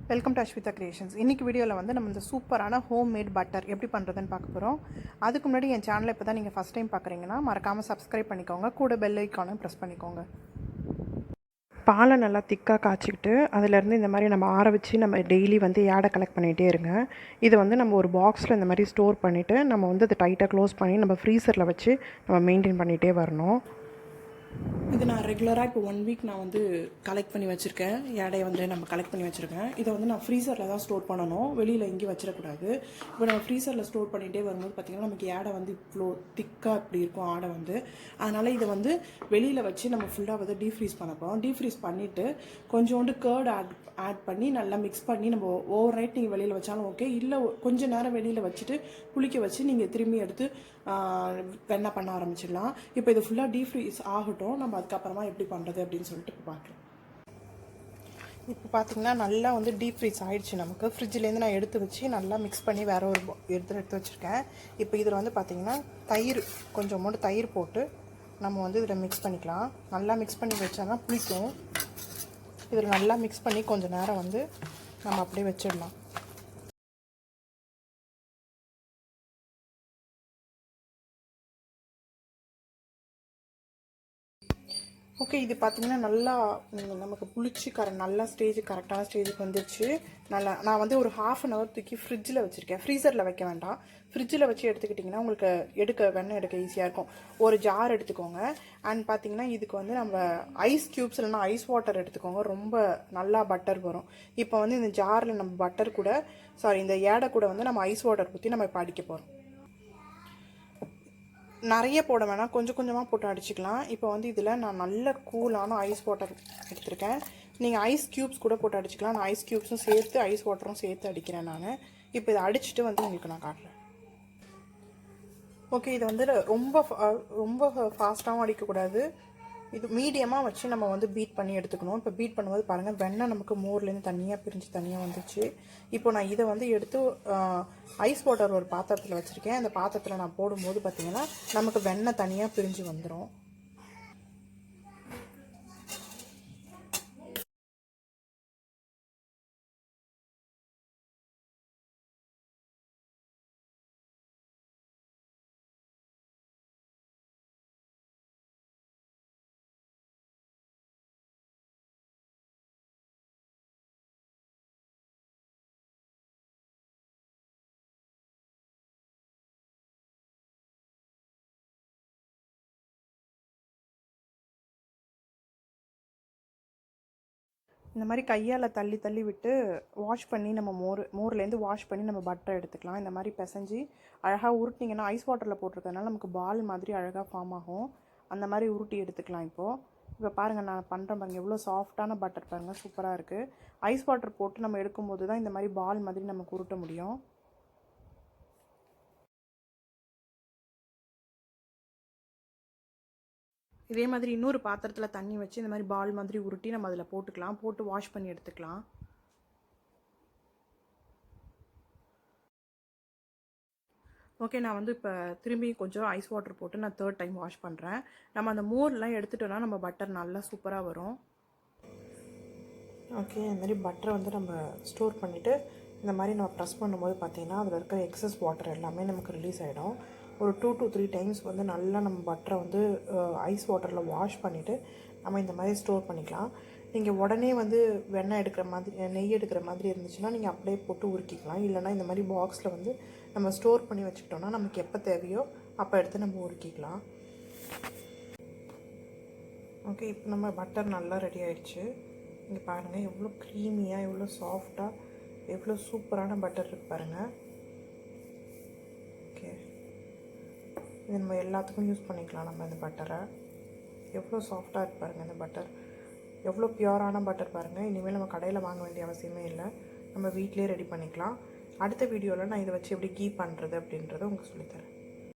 Welcome to Ashwitha creations. இன்றைக்கி வீடியோவில் வந்து நம்ம இந்த சூப்பரான ஹோம் மேட் பட்டர் எப்படி பண்ணுறதுன்னு பார்க்க போகிறோம். அதுக்கு முன்னாடி என் சேனலை இப்போ தான் நீங்கள் ஃபஸ்ட் டைம் பார்க்குறீங்கன்னா மறக்காமல் சப்ஸ்கிரைப் பண்ணிக்கோங்க, கூட பெல் ஐக்கானும் ப்ரெஸ் பண்ணிக்கோங்க. பாலை நல்லா திக்காக காய்ச்சிக்கிட்டு அதிலேருந்து இந்த மாதிரி நம்ம ஆற வச்சு நம்ம டெய்லி வந்து ஏடை கலெக்ட் பண்ணிகிட்டே இருங்க. இது வந்து நம்ம ஒரு பாக்ஸில் இந்த மாதிரி ஸ்டோர் பண்ணிவிட்டு நம்ம வந்து அதை டைட்டாக க்ளோஸ் பண்ணி நம்ம ஃப்ரீசரில் வச்சு நம்ம மெயின்டைன் பண்ணிகிட்டே வரணும். இது நான் ரெகுலராக இப்போ 1 வீக் நான் வந்து கலெக்ட் பண்ணி வச்சுருக்கேன். எடையை வந்து நம்ம கலெக்ட் பண்ணி வச்சுருக்கேன். இதை வந்து நான் ஃப்ரீசரில் தான் ஸ்டோர் பண்ணணும், வெளியில் எங்கேயும் வச்சிடக்கூடாது. இப்போ நம்ம ஃப்ரீசரில் ஸ்டோர் பண்ணிகிட்டே வரும்போது பார்த்திங்கன்னா நமக்கு ஏடை வந்து இவ்வளோ திக்காக இப்படி இருக்கும் ஆடை வந்து. அதனால் இதை வந்து வெளியில் வச்சு நம்ம ஃபுல்லாக வந்து டீஃப்ரீஸ் பண்ண போகிறோம். டீஃப்ரீஸ் பண்ணிவிட்டு கொஞ்சோண்டு கர்ட் ஆட் பண்ணி நல்லா மிக்ஸ் பண்ணி நம்ம ஓவர் நைட் நீங்கள் வெளியில் வச்சாலும் ஓகே, இல்லை கொஞ்சம் நேரம் வெளியில் வச்சுட்டு புளிக்க வச்சு நீங்கள் திரும்பி எடுத்து வெண்ணெய் பண்ண ஆரம்பிச்சிடலாம். இப்போ இது ஃபுல்லாக டீஃப்ரீஸ் ஆகட்டும், நம்ம அதுக்கப்புறமா எப்படி பண்ணுறது அப்படின்னு சொல்லிட்டு இப்போ பார்க்கலாம். இப்போ பார்த்திங்கன்னா நல்லா வந்து டீப் ஃப்ரீஸ் ஆகிடுச்சு. நமக்கு ஃப்ரிட்ஜிலேருந்து நான் எடுத்து வச்சு நல்லா மிக்ஸ் பண்ணி வேறு ஒரு எடுத்து வச்சுருக்கேன். இப்போ இதில் வந்து பார்த்திங்கன்னா தயிர் கொஞ்சம் தயிர் போட்டு நம்ம வந்து இதில் மிக்ஸ் பண்ணிக்கலாம். நல்லா மிக்ஸ் பண்ணி வச்சா தான் புளிக்கும். இதில் நல்லா மிக்ஸ் பண்ணி கொஞ்சம் நேரம் வந்து நம்ம அப்படியே வச்சிடலாம். ஓகே, இது பார்த்திங்கன்னா நல்லா நமக்கு புளிச்சு நல்லா கரெக்டான ஸ்டேஜுக்கு வந்துடுச்சு. நல்லா நான் வந்து ஒரு 1/2 hour தூக்கி ஃப்ரிட்ஜில் வச்சுருக்கேன். ஃப்ரீசரில் வைக்க வேண்டாம், ஃப்ரிட்ஜில் வச்சு எடுத்துக்கிட்டிங்கன்னா உங்களுக்கு வெண்ணெய் எடுக்க ஈஸியாக இருக்கும். ஒரு ஜார் எடுத்துக்கோங்க. அண்ட் பார்த்திங்கன்னா இதுக்கு வந்து நம்ம ஐஸ் க்யூப்ஸ் இல்லைனா ஐஸ் வாட்டர் எடுத்துக்கோங்க, ரொம்ப நல்லா பட்டர் வரும். இப்போ வந்து இந்த ஜாரில் நம்ம பட்டர் கூட இந்த ஏடை கூட வந்து நம்ம ஐஸ் வாட்டர் ஊற்றி நம்ம இப்போ அடிக்க போகிறோம். நிறைய போட வேணாம், கொஞ்சம் கொஞ்சமாக போட்டு அடிச்சுக்கலாம். இப்போ வந்து இதில் நான் நல்ல கூலான ஐஸ் வாட்டர் எடுத்திருக்கேன். நீங்கள் ஐஸ் க்யூப்ஸ் கூட போட்டு அடிச்சுக்கலாம். நான் ஐஸ் க்யூப்ஸும் சேர்த்து ஐஸ் வாட்டரும் சேர்த்து அடிக்கிறேன் நான். இப்போ இதை அடிச்சுட்டு வந்து உங்களுக்கு நான் காட்டுறேன். ஓகே, இதை வந்து ரொம்ப ஃபாஸ்ட்டாகவும் அடிக்கக்கூடாது, இது மீடியமாக வச்சு நம்ம வந்து பீட் பண்ணி எடுத்துக்கணும். இப்போ பீட் பண்ணும்போது பாருங்கள், வெண்ணெய் நமக்கு மோர்லேருந்து தனியாக வந்துச்சு. இப்போ நான் இதை வந்து எடுத்து ஐஸ் வாட்டர் ஒரு பாத்திரத்தில் வச்சுருக்கேன். அந்த பாத்திரத்தில் நான் போடும்போது பார்த்திங்கன்னா நமக்கு வெண்ணெய் தனியாக பிரிஞ்சு வந்துடும். இந்த மாதிரி கையால் தள்ளி விட்டு வாஷ் பண்ணி நம்ம மோர்லேருந்து வாஷ் பண்ணி நம்ம பட்டரை எடுத்துக்கலாம். இந்த மாதிரி பிசைஞ்சு அழகாக உருட்டிங்கன்னா ஐஸ் வாட்டரில் போட்டிருக்கறதுனால நமக்கு பால் மாதிரி அழகாக ஃபார்ம் ஆகும். அந்த மாதிரி உருட்டி எடுத்துக்கலாம். இப்போ பாருங்கள், நான் பண்ணுறேன் பாருங்கள், எவ்வளோ சாஃப்டான பட்டர் பாருங்கள், சூப்பராக இருக்குது. ஐஸ் வாட்டர் போட்டு நம்ம எடுக்கும்போது தான் இந்த மாதிரி பால் மாதிரி நமக்கு உருட்ட முடியும். இதே மாதிரி இன்னொரு பாத்திரத்தில் தண்ணி வச்சு இந்த மாதிரி பால் மாதிரி உருட்டி நம்ம அதில் போட்டுக்கலாம், போட்டு வாஷ் பண்ணி எடுத்துக்கலாம். ஓகே, நான் வந்து இப்போ திரும்பி கொஞ்சம் ஐஸ் வாட்டர் போட்டு நான் 3rd டைம் வாஷ் பண்ணுறேன். நம்ம அந்த மோர்லாம் எடுத்துட்டோன்னா நம்ம பட்டர் நல்லா சூப்பராக வரும். ஓகே, இந்த மாதிரி பட்டரை வந்து நம்ம ஸ்டோர் பண்ணிவிட்டு இந்த மாதிரி நம்ம ப்ரெஸ் பண்ணும்போது பார்த்திங்கன்னா அதில் இருக்கிற எக்ஸஸ் வாட்டர் எல்லாமே நமக்கு ரிலீஸ் ஆகிடும். ஒரு 2 to 3 டைம்ஸ் வந்து நல்லா நம்ம பட்டரை வந்து ஐஸ் வாட்டரில் வாஷ் பண்ணிவிட்டு நம்ம இந்த மாதிரி ஸ்டோர் பண்ணிக்கலாம். நீங்கள் உடனே வந்து வெண்ணெய் எடுக்கிற மாதிரி நெய் எடுக்கிற மாதிரி இருந்துச்சுன்னா நீங்கள் அப்படியே போட்டு உருக்கிக்கலாம். இல்லைனா இந்த மாதிரி பாக்ஸில் வந்து நம்ம ஸ்டோர் பண்ணி வச்சுக்கிட்டோன்னா நமக்கு எப்போ தேவையோ அப்போ எடுத்து நம்ம உருக்கிக்கலாம். ஓகே, இப்போ நம்ம பட்டர் நல்லா ரெடி ஆகிடுச்சு. இங்கே பாருங்கள், எவ்வளோ க்ரீமியாக, எவ்வளோ சாஃப்டாக, எவ்வளோ சூப்பரான பட்டர் இருக்குது பாருங்கள். ஓகே, இது நம்ம எல்லாத்துக்கும் யூஸ் பண்ணிக்கலாம். நம்ம இந்த பட்டரை எவ்வளோ சாஃப்டாக இருக்கு பாருங்கள். இந்த பட்டர் எவ்வளோ பியூரான பட்டர் பாருங்கள். இனிமேல் நம்ம கடையில் வாங்க வேண்டிய அவசியமே இல்லை, நம்ம வீட்டிலே ரெடி பண்ணிக்கலாம். அடுத்த வீடியோவில் நான் இதை வச்சு எப்படி கீ பண்ணுறது அப்படின்றத உங்களுக்கு சொல்லித்தரேன்.